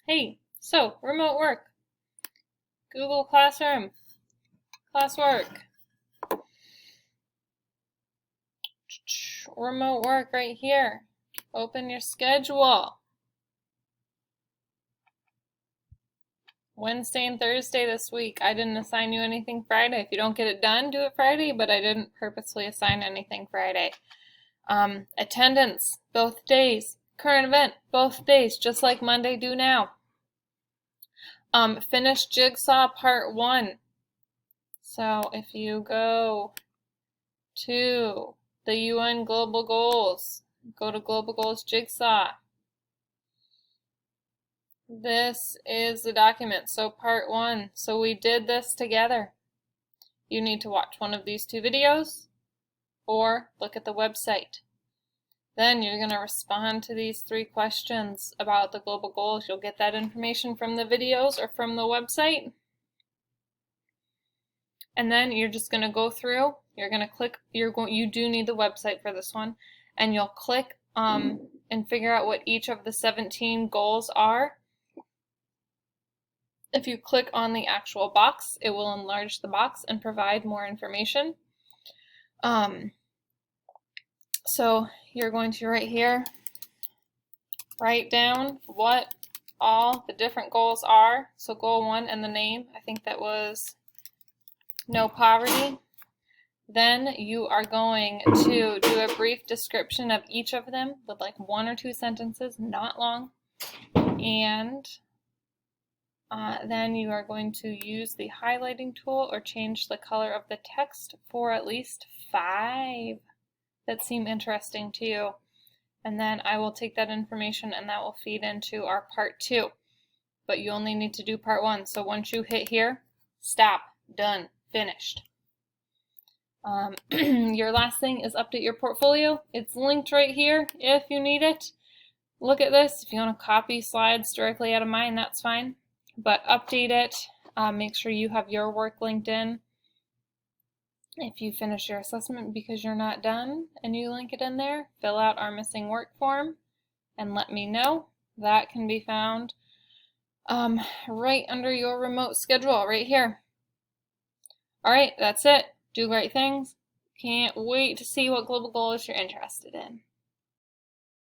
Hey, so remote work, Google Classroom, classwork, remote work right here. Open your schedule. Wednesday and Thursday this week. I didn't assign you anything Friday. If you don't get it done, do it Friday, but I didn't purposely assign anything Friday. Attendance, both days. Current event, both days, just like Monday, do now. Finish Jigsaw Part 1. So if you go to the UN Global Goals, go to Global Goals Jigsaw. This is the document, so Part 1. So we did this together. You need to watch one of these two videos or look at the website. Then you're going to respond to these 3 questions about the global goals. You'll get that information from the videos or from the website. And then you're just going to go through, you're going to click, you do need the website for this one, and you'll click and figure out what each of the 17 goals are. If you click on the actual box, it will enlarge the box and provide more information. So you're going to right here write down what all the different goals are. So goal 1 and the name, I think that was no poverty. Then you are going to do a brief description of each of them with like 1 or 2 sentences, not long. And then you are going to use the highlighting tool or change the color of the text for at least 5 that seem interesting to you. And then I will take that information and that will feed into our Part 2. But you only need to do Part 1. So once you hit here, stop, done, finished. Your last thing is update your portfolio. It's linked right here if you need it. Look at this. If you want to copy slides directly out of mine, that's fine. But update it. Make sure you have your work linked in. If you finish your assessment because you're not done and you link it in there, fill out our missing work form and let me know. That can be found right under your remote schedule right here. Alright, that's it. Do great things. Can't wait to see what global goals you're interested in.